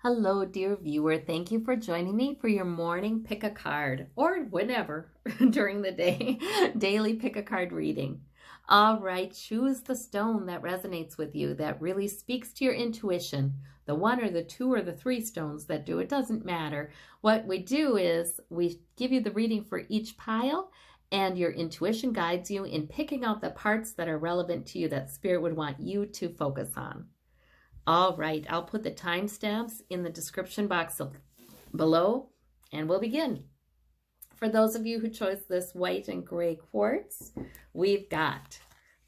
Hello, dear viewer. Thank you for joining me for your morning pick a card or whenever during the day, daily pick a card reading. All right, choose the stone that resonates with you, that really speaks to your intuition. The one or the two or the three stones that do, it doesn't matter. What we do is we give you the reading for each pile, and your intuition guides you in picking out the parts that are relevant to you that Spirit would want you to focus on. All right, I'll put the timestamps in the description box below, and we'll begin. For those of you who chose this white and gray quartz, we've got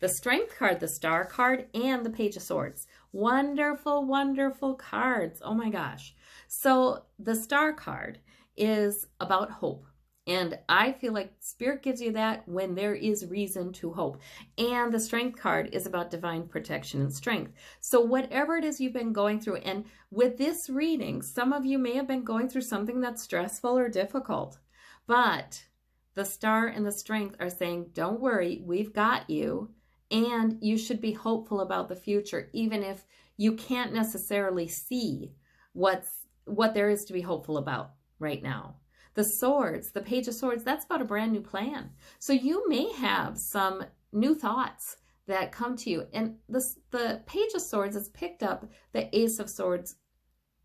the Strength card, the Star card, and the Page of Swords. Wonderful, wonderful cards. Oh my gosh. So the Star card is about hope. And I feel like Spirit gives you that when there is reason to hope. And the Strength card is about divine protection and strength. So whatever it is you've been going through, and with this reading, some of you may have been going through something that's stressful or difficult. But the Star and the Strength are saying, don't worry, we've got you. And you should be hopeful about the future, even if you can't necessarily see what there is to be hopeful about right now. The Swords, the Page of Swords, that's about a brand new plan. So you may have some new thoughts that come to you. And the Page of Swords has picked up the Ace of Swords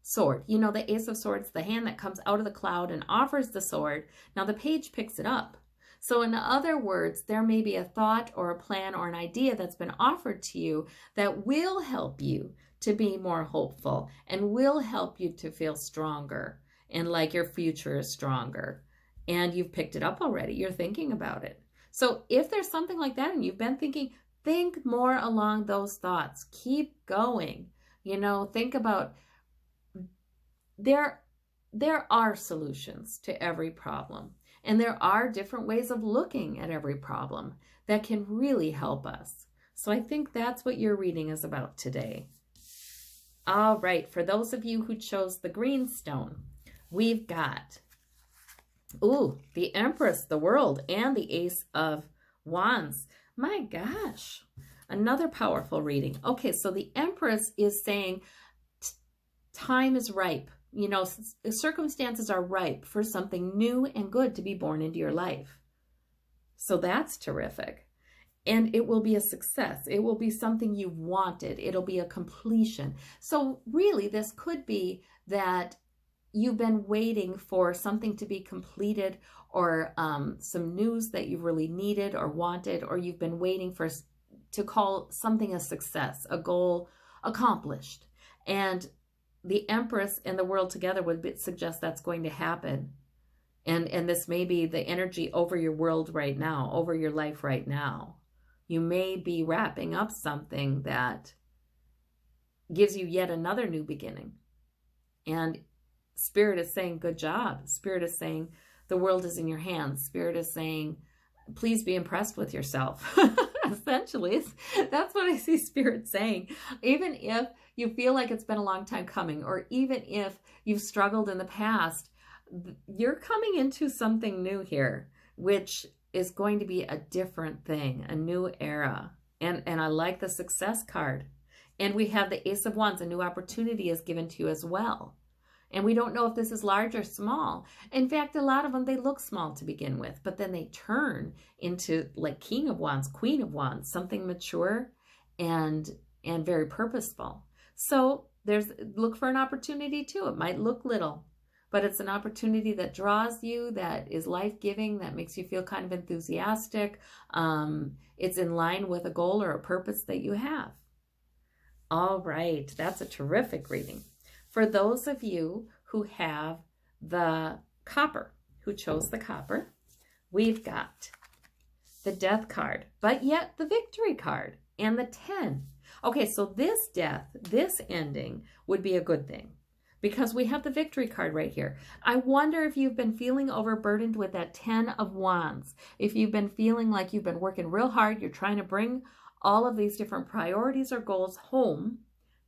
sword. You know, the Ace of Swords, the hand that comes out of the cloud and offers the sword. Now the page picks it up. So in other words, there may be a thought or a plan or an idea that's been offered to you that will help you to be more hopeful and will help you to feel stronger and like your future is stronger. And you've picked it up already. You're thinking about it. So if there's something like that and you've been thinking, think more along those thoughts. Keep going. You know, think about there are solutions to every problem. And there are different ways of looking at every problem that can really help us. So I think that's what your reading is about today. All right, for those of you who chose the green stone, we've got, the Empress, the World, and the Ace of Wands. My gosh, another powerful reading. Okay, so the Empress is saying time is ripe. You know, circumstances are ripe for something new and good to be born into your life. So that's terrific. And it will be a success. It will be something you wanted. It'll be a completion. So really, this could be that you've been waiting for something to be completed, or some news that you really needed or wanted, or you've been waiting to call something a success, a goal accomplished. And the Empress and the World together would suggest that's going to happen. And this may be the energy over your world right now, over your life right now. You may be wrapping up something that gives you yet another new beginning. And Spirit is saying, good job. Spirit is saying, the world is in your hands. Spirit is saying, please be impressed with yourself. Essentially, that's what I see Spirit saying. Even if you feel like it's been a long time coming, or even if you've struggled in the past, you're coming into something new here, which is going to be a different thing, a new era. And I like the Success card. And we have the Ace of Wands. A new opportunity is given to you as well. And we don't know if this is large or small. In fact, a lot of them, they look small to begin with, but then they turn into like King of Wands, Queen of Wands, something mature and very purposeful. So look for an opportunity too. It might look little, but it's an opportunity that draws you, that is life-giving, that makes you feel kind of enthusiastic. It's in line with a goal or a purpose that you have. All right, that's a terrific reading. For those of you who have the copper, who chose the copper, we've got the Death card, but yet the Victory card and the 10. Okay, so this death, this ending would be a good thing because we have the Victory card right here. I wonder if you've been feeling overburdened with that 10 of Wands. If you've been feeling like you've been working real hard, you're trying to bring all of these different priorities or goals home.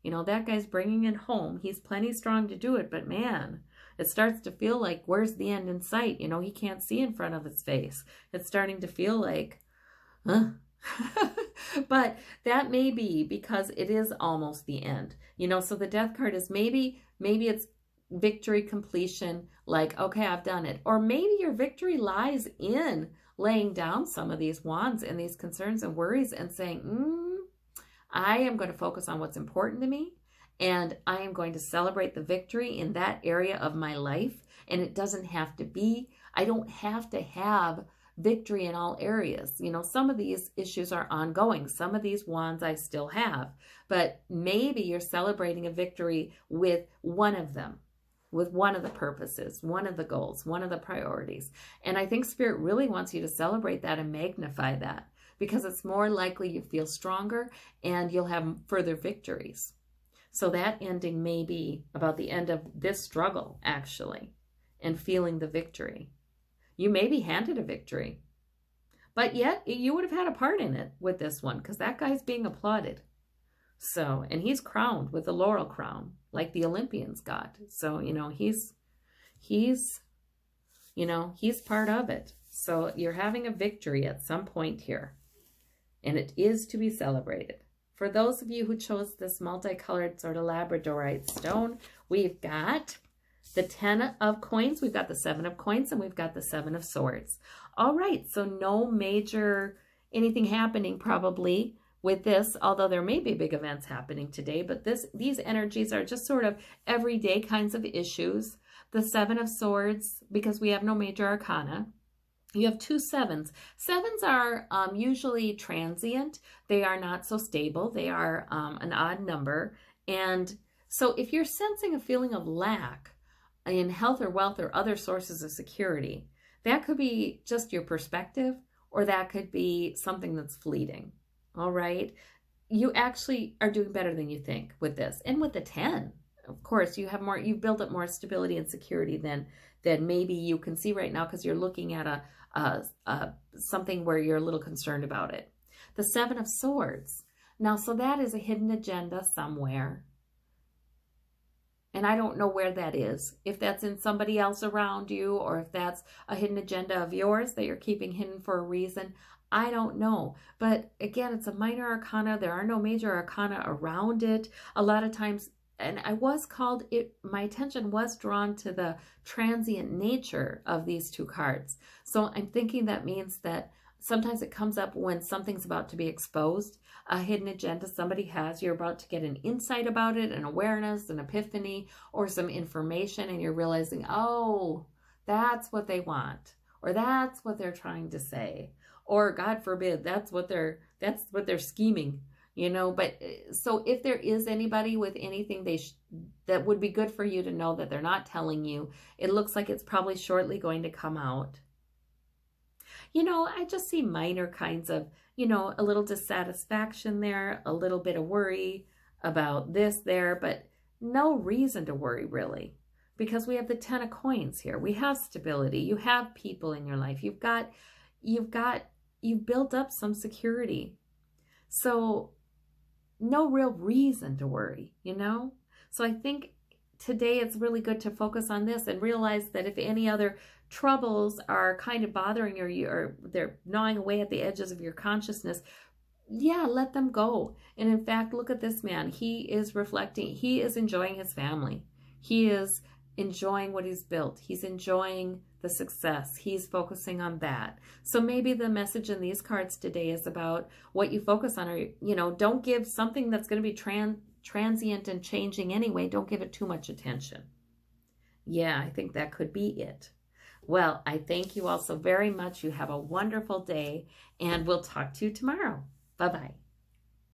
You know, that guy's bringing it home. He's plenty strong to do it, but man, it starts to feel like, where's the end in sight? You know, he can't see in front of his face. It's starting to feel like, huh? But that may be because it is almost the end. You know, so the Death card is maybe Maybe it's victory completion, like, okay, I've done it. Or maybe your victory lies in laying down some of these wands and these concerns and worries and saying, I am going to focus on what's important to me, and I am going to celebrate the victory in that area of my life. And it doesn't have to be, I don't have to have victory in all areas. You know, some of these issues are ongoing. Some of these wands I still have, but maybe you're celebrating a victory with one of them, with one of the purposes, one of the goals, one of the priorities. And I think Spirit really wants you to celebrate that and magnify that, because it's more likely you feel stronger and you'll have further victories. So that ending may be about the end of this struggle, actually, and feeling the victory. You may be handed a victory, but yet you would have had a part in it with this one, because that guy's being applauded. So, and he's crowned with the laurel crown, like the Olympians got. So, you know, he's part of it. So you're having a victory at some point here, and it is to be celebrated. For those of you who chose this multicolored sort of labradorite stone, we've got the 10 of coins, we've got the 7 of coins, and we've got the 7 of swords. All right, so no major anything happening probably with this, although there may be big events happening today, but these energies are just sort of everyday kinds of issues. The 7 of swords, because we have no major arcana. You have 2 sevens. Sevens are usually transient. They are not so stable. They are an odd number. And so if you're sensing a feeling of lack in health or wealth or other sources of security, that could be just your perspective, or that could be something that's fleeting. All right. You actually are doing better than you think with this. And with the 10, of course, you've built up more stability and security than maybe you can see right now, because you're looking at something where you're a little concerned about it. The 7 of swords. Now, so that is a hidden agenda somewhere. And I don't know where that is. If that's in somebody else around you, or if that's a hidden agenda of yours that you're keeping hidden for a reason, I don't know. But again, it's a minor arcana. There are no major arcana around it. A lot of times, and my attention was drawn to the transient nature of these 2 cards. So I'm thinking that means that sometimes it comes up when something's about to be exposed, a hidden agenda somebody has. You're about to get an insight about it, an awareness, an epiphany, or some information, and you're realizing, oh, that's what they want, or that's what they're trying to say, or God forbid, that's what they're scheming. You know, but so if there is anybody with anything that would be good for you to know that they're not telling you, it looks like it's probably shortly going to come out. You know, I just see minor kinds of, you know, a little dissatisfaction there, a little bit of worry about this there, but no reason to worry really, because we have the 10 of coins here. We have stability. You have people in your life. You've built up some security. So no real reason to worry, you know? So I think today it's really good to focus on this and realize that if any other troubles are kind of bothering you, or they're gnawing away at the edges of your consciousness, yeah, let them go. And in fact, look at this man. He is reflecting. He is enjoying his family. He is enjoying what he's built. He's enjoying the success. He's focusing on that. So maybe the message in these cards today is about what you focus on, or, you know, don't give something that's going to be transient and changing anyway. Don't give it too much attention. Yeah, I think that could be it. Well, I thank you all so very much. You have a wonderful day, and we'll talk to you tomorrow. Bye-bye.